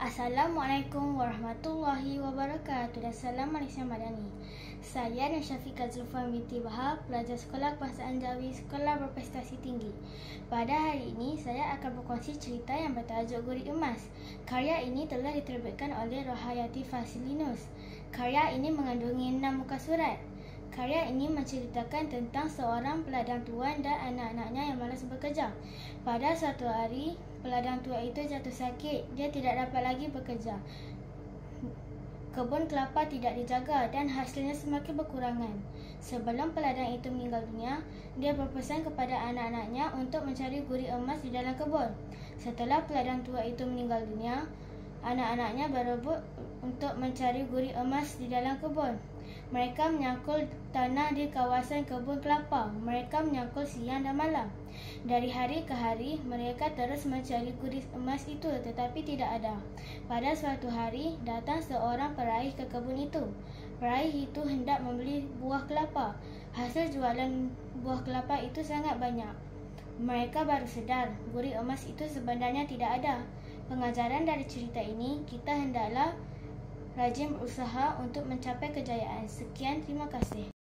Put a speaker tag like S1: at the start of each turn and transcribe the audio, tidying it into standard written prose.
S1: Assalamualaikum warahmatullahi wabarakatuh dan salam Malaysia Madani. Saya Nur Syafiqah Zulfan binti Bahar, pelajar Sekolah Kebangsaan Jawi, Sekolah Berprestasi Tinggi. Pada hari ini, saya akan berkongsi cerita yang bertajuk Gurih Emas. Karya ini telah diterbitkan oleh Rohayati Fasilinus. Karya ini mengandungi 6 muka surat. Karya ini menceritakan tentang seorang peladang tuan dan anak-anaknya yang malas bekerja. Pada suatu hari, peladang tua itu jatuh sakit. Dia tidak dapat lagi bekerja. Kebun kelapa tidak dijaga dan hasilnya semakin berkurangan. Sebelum peladang itu meninggal dunia, dia berpesan kepada anak-anaknya untuk mencari gurih emas di dalam kebun. Setelah peladang tua itu meninggal dunia, anak-anaknya berebut untuk mencari gurih emas di dalam kebun. Mereka menyangkul tanah di kawasan kebun kelapa. Mereka menyangkul siang dan malam. Dari hari ke hari, mereka terus mencari gurih emas itu tetapi tidak ada. Pada suatu hari, datang seorang peraih ke kebun itu. Peraih itu hendak membeli buah kelapa. Hasil jualan buah kelapa itu sangat banyak. Mereka baru sedar gurih emas itu sebenarnya tidak ada. Pengajaran dari cerita ini, kita hendaklah rajin berusaha untuk mencapai kejayaan. Sekian, terima kasih.